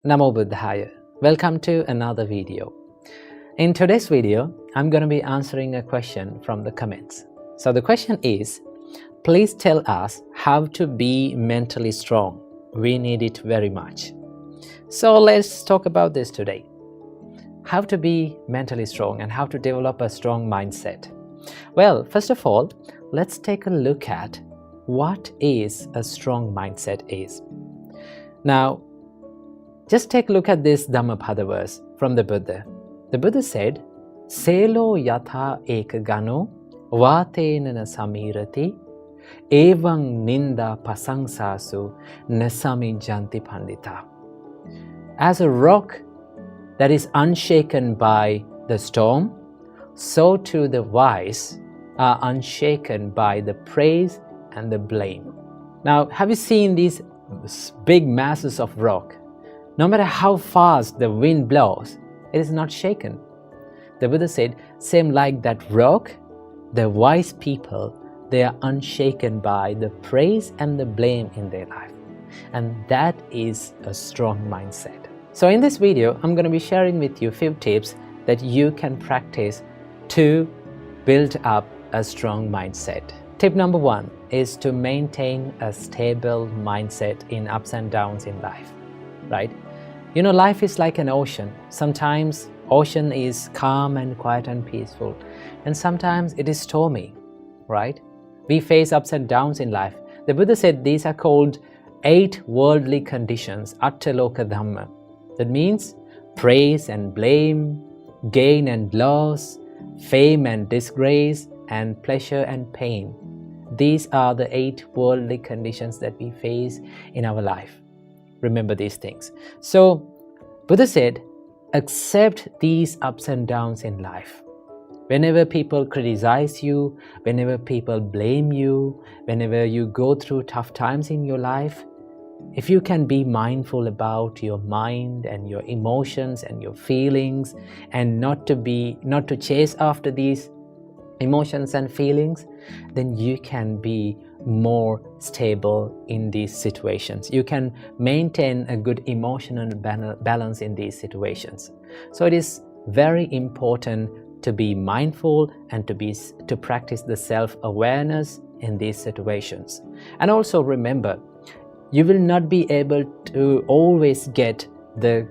Namo Buddhaya. Welcome to another video. In today's video, I'm going to be answering a question from the comments. So the question is, please tell us how to be mentally strong. We need it very much. So let's talk about this today. How to be mentally strong and how to develop a strong mindset. Well, first of all, let's take a look at what is a strong mindset is. Now, just take a look at this Dhammapada verse from the Buddha. The Buddha said, Selo yatha ekagano vatenana samirati evang ninda pasangsasu nasami janti pandita. As a rock that is unshaken by the storm, so too the wise are unshaken by the praise and the blame. Now, have you seen these big masses of rock? No matter how fast the wind blows, it is not shaken. The Buddha said, same like that rock, the wise people, they are unshaken by the praise and the blame in their life. And that is a strong mindset. So in this video, I'm going to be sharing with you a few tips that you can practice to build up a strong mindset. Tip number 1 is to maintain a stable mindset in ups and downs in life, right? You know, life is like an ocean. Sometimes ocean is calm and quiet and peaceful, and sometimes it is stormy, right? We face ups and downs in life. The Buddha said these are called 8 worldly conditions, attaloka dhamma. That means praise and blame, gain and loss, fame and disgrace, and pleasure and pain. These are the 8 worldly conditions that we face in our life. Remember these things. So, Buddha said, accept these ups and downs in life. Whenever people criticize you, whenever people blame you, whenever you go through tough times in your life, if you can be mindful about your mind and your emotions and your feelings and not to chase after these emotions and feelings, then you can be more stable in these situations. You can maintain a good emotional balance in these situations. So it is very important to be mindful and to practice the self-awareness in these situations. And also remember, you will not be able to always get the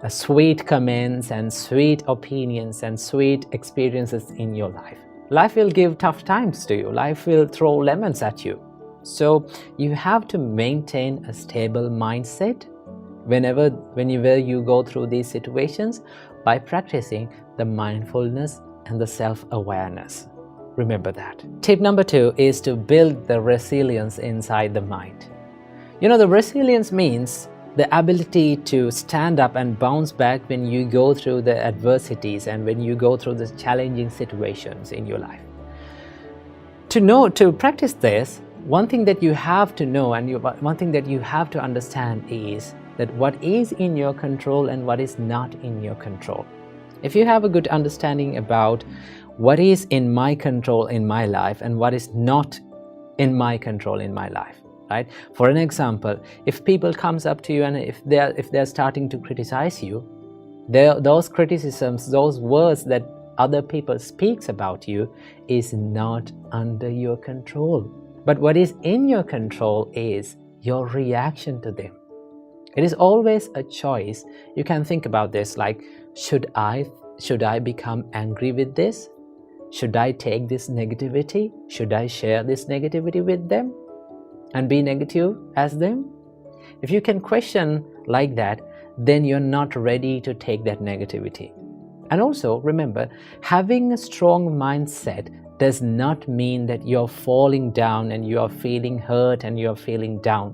sweet comments and sweet opinions and sweet experiences in your life. Life will give tough times to you. Life will throw lemons at you. So you have to maintain a stable mindset whenever you go through these situations by practicing the mindfulness and the self-awareness. Remember that. Tip number 2 is to build the resilience inside the mind. You know, the resilience means the ability to stand up and bounce back when you go through the adversities and when you go through the challenging situations in your life. To practice this, one thing that you have to know and one thing that you have to understand is that what is in your control and what is not in your control. If you have a good understanding about what is in my control in my life and what is not in my control in my life, right? For an example, if people comes up to you and if they're starting to criticize you, those criticisms, those words that other people speaks about you is not under your control. But what is in your control is your reaction to them. It is always a choice. You can think about this like, should I become angry with this? Should I take this negativity? Should I share this negativity with them and be negative as them? If you can question like that, then you're not ready to take that negativity. And also remember, having a strong mindset does not mean that you're falling down and you're feeling hurt and you're feeling down.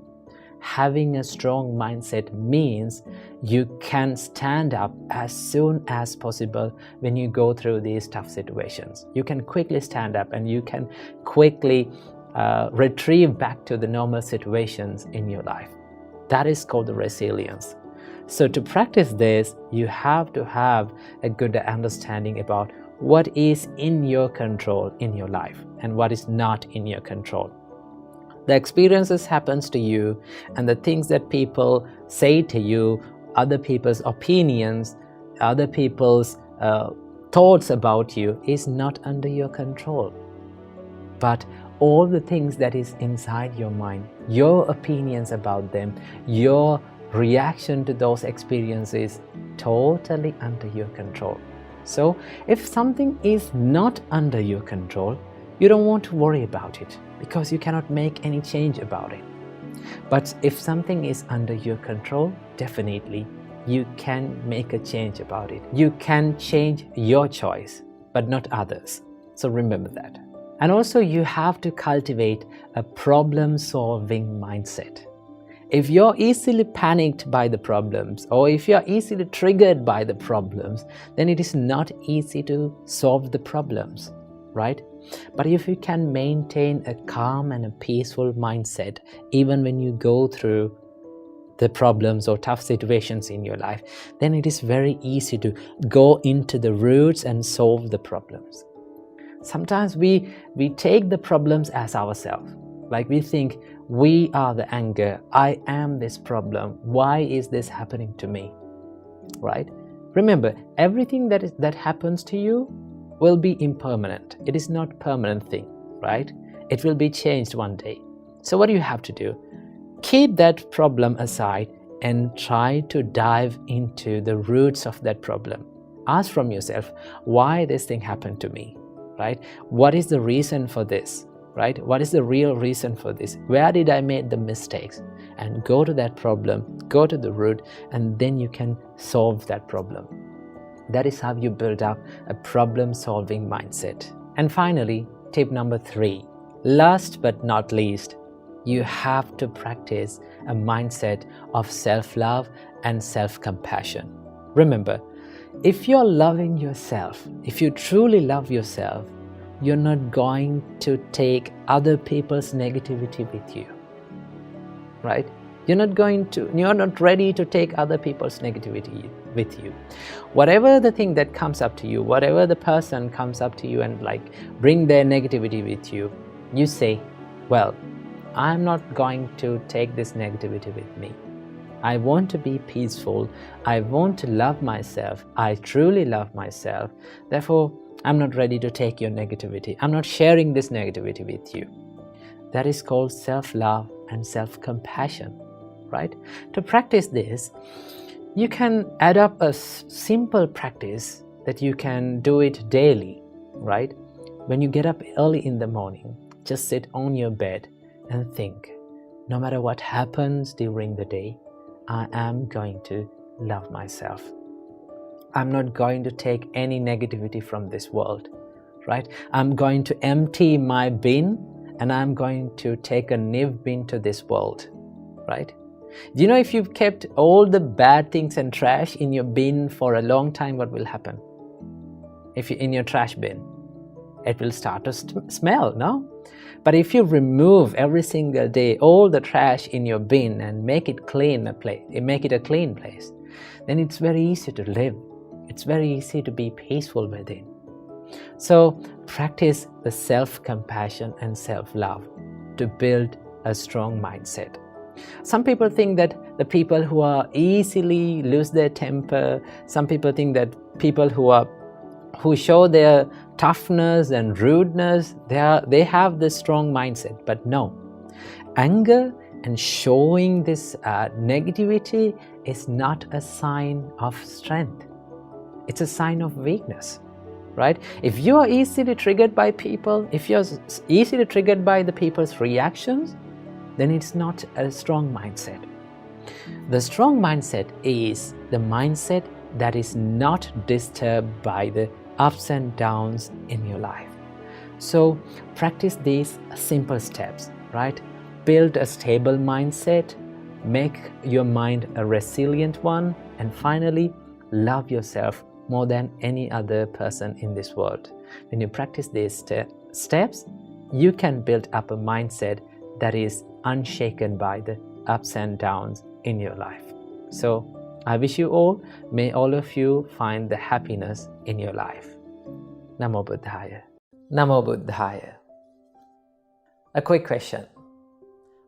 Having a strong mindset means you can stand up as soon as possible when you go through these tough situations. You can quickly stand up and you can quickly retrieve back to the normal situations in your life. That is called the resilience. So to practice this, you have to have a good understanding about what is in your control in your life and what is not in your control. The experiences happens to you and the things that people say to you other people's opinions, other people's thoughts about you is not under your control. But all the things that is inside your mind, your opinions about them, your reaction to those experiences, totally under your control. So if something is not under your control, you don't want to worry about it because you cannot make any change about it. But if something is under your control, definitely you can make a change about it. You can change your choice, but not others. So remember that. And also you have to cultivate a problem-solving mindset. If you're easily panicked by the problems, or if you're easily triggered by the problems, then it is not easy to solve the problems, right? But if you can maintain a calm and a peaceful mindset, even when you go through the problems or tough situations in your life, then it is very easy to go into the roots and solve the problems. Sometimes we take the problems as ourselves. Like we think, we are the anger, I am this problem, why is this happening to me, right? Remember, everything that happens to you will be impermanent. It is not a permanent thing, right? It will be changed one day. So what do you have to do? Keep that problem aside and try to dive into the roots of that problem. Ask from yourself, why this thing happened to me, right? What is the reason for this? Right? What is the real reason for this? Where did I make the mistakes? And go to that problem, go to the root, and then you can solve that problem. That is how you build up a problem-solving mindset. And finally, tip number 3. Last but not least, you have to practice a mindset of self-love and self-compassion. Remember, if you're loving yourself, if you truly love yourself, you're not going to take other people's negativity with you, right? You're not ready to take other people's negativity with you. Whatever the thing that comes up to you, whatever the person comes up to you and like bring their negativity with you, you say, well, I'm not going to take this negativity with me. I want to be peaceful. I want to love myself. I truly love myself. Therefore, I'm not ready to take your negativity. I'm not sharing this negativity with you. That is called self-love and self-compassion, right? To practice this, you can add up a simple practice that you can do it daily, right? When you get up early in the morning, just sit on your bed and think, no matter what happens during the day, I am going to love myself. I'm not going to take any negativity from this world, right? I'm going to empty my bin and I'm going to take a new bin to this world, right? Do you know if you've kept all the bad things and trash in your bin for a long time, what will happen? If you're in your trash bin, it will start to smell, no? But if you remove every single day all the trash in your bin and make it make it a clean place, then it's very easy to live. It's very easy to be peaceful within. So practice the self-compassion and self-love to build a strong mindset. Some people think that the people who are easily lose their temper, some people think that people who show their toughness and rudeness, they have this strong mindset. But no, anger and showing this negativity is not a sign of strength. It's a sign of weakness, right? If you are easily triggered by people, if you're easily triggered by the people's reactions, then it's not a strong mindset. The strong mindset is the mindset that is not disturbed by the ups and downs in your life. So practice these simple steps, right? Build a stable mindset, make your mind a resilient one, and finally, love yourself more than any other person in this world. When you practice these steps, you can build up a mindset that is unshaken by the ups and downs in your life. So I wish you all, may all of you find the happiness in your life. Namo Buddhaya. Namo Buddhaya. A quick question.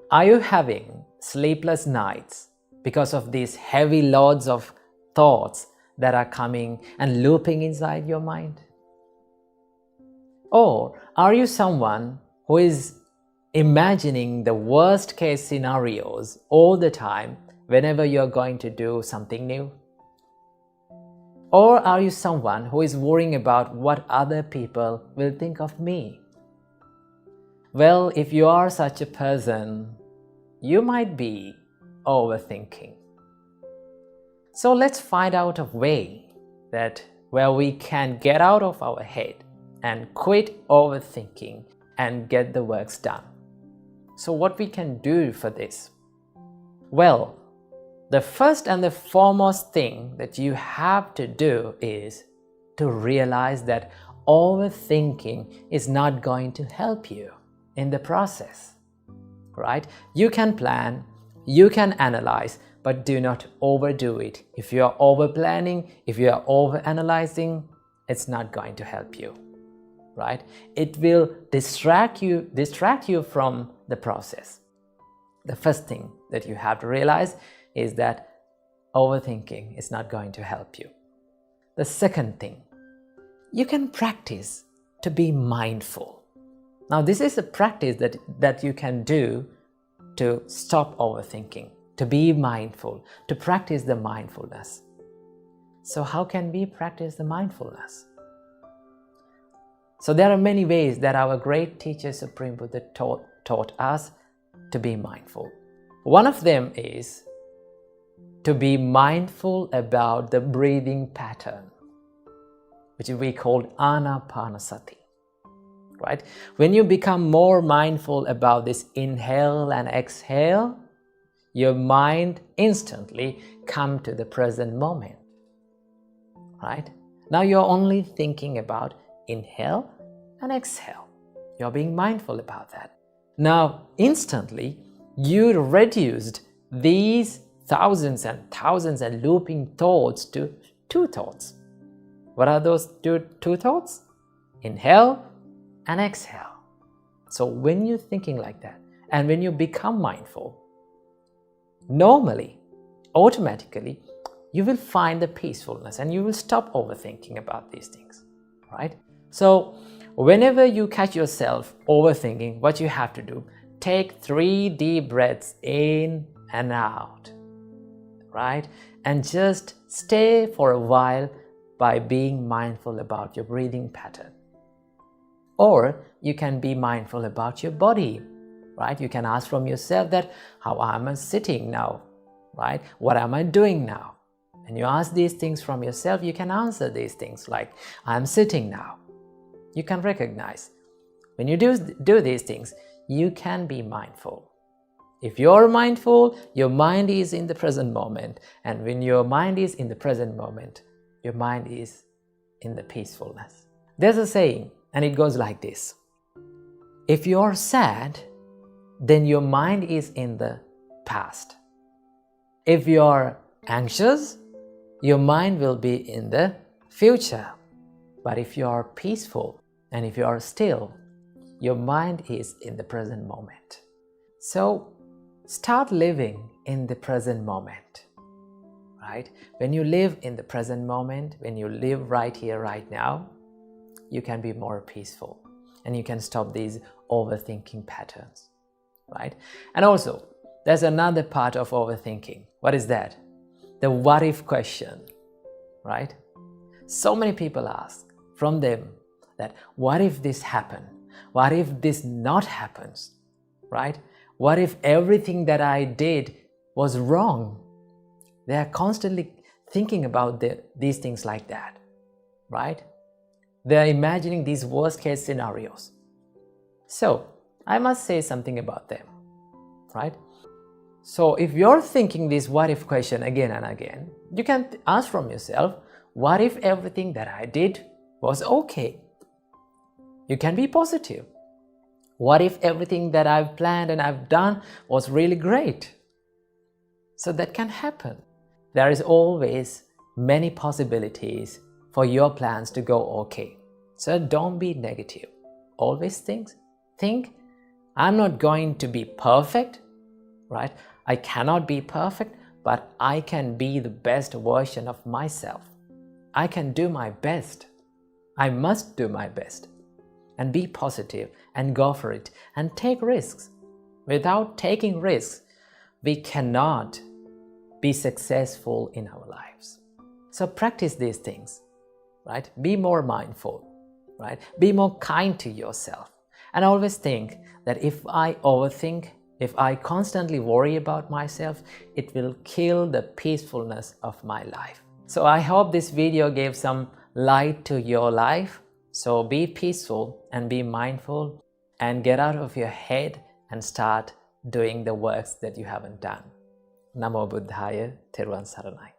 Are you having sleepless nights because of these heavy loads of thoughts that are coming and looping inside your mind? Or are you someone who is imagining the worst case scenarios all the time whenever you're going to do something new? Or are you someone who is worrying about what other people will think of me? Well, if you are such a person, you might be overthinking. So let's find out a way where we can get out of our head and quit overthinking and get the works done. So what we can do for this? Well, the first and the foremost thing that you have to do is to realize that overthinking is not going to help you in the process, right? You can plan, you can analyze, but do not overdo it. If you are over planning, if you are over analyzing, it's not going to help you, right? It will distract you from the process. The first thing that you have to realize is that overthinking is not going to help you. The second thing, you can practice to be mindful. Now, this is a practice that you can do to stop overthinking, to be mindful, to practice the mindfulness. So how can we practice the mindfulness? So there are many ways that our great teacher Supreme Buddha taught us to be mindful. One of them is to be mindful about the breathing pattern, which we call anapanasati, right? When you become more mindful about this inhale and exhale, your mind instantly comes to the present moment, right? Now you're only thinking about inhale and exhale. You're being mindful about that. Now, instantly, you reduced these thousands and thousands and looping thoughts to two thoughts. What are those two thoughts? Inhale and exhale. So when you're thinking like that, and when you become mindful, normally, automatically, you will find the peacefulness and you will stop overthinking about these things, right? So whenever you catch yourself overthinking, what you have to do, take 3 deep breaths in and out, right? And just stay for a while by being mindful about your breathing pattern. Or you can be mindful about your body, right? You can ask from yourself that, how am I sitting now, right? What am I doing now? And you ask these things from yourself, you can answer these things like, I'm sitting now. You can recognize. When you do these things, you can be mindful. If you're mindful, your mind is in the present moment. And when your mind is in the present moment, your mind is in the peacefulness. There's a saying, and it goes like this. If you're sad, then your mind is in the past. If you're anxious, your mind will be in the future. But if you're peaceful and if you're still, your mind is in the present moment. So start living in the present moment, right? When you live in the present moment, when you live right here, right now, you can be more peaceful and you can stop these overthinking patterns, right? And also, there's another part of overthinking. What is that? The what if question, right? So many people ask from them that, what if this happened? What if this not happens, right? What if everything that I did was wrong? They are constantly thinking about these things like that, right? They are imagining these worst case scenarios. So I must say something about them, right? So if you're thinking this what if question again and again, you can ask from yourself, what if everything that I did was okay? You can be positive. What if everything that I've planned and I've done was really great? So that can happen. There is always many possibilities for your plans to go okay. So don't be negative. Always think, I'm not going to be perfect, right? I cannot be perfect, but I can be the best version of myself. I can do my best. I must do my best. And be positive and go for it and take risks. Without taking risks, we cannot be successful in our lives. So practice these things, right? Be more mindful, right? Be more kind to yourself. And always think that if I overthink, if I constantly worry about myself, it will kill the peacefulness of my life. So I hope this video gave some light to your life. So be peaceful and be mindful and get out of your head and start doing the works that you haven't done. Namo Buddhaya, Therwan Saranai.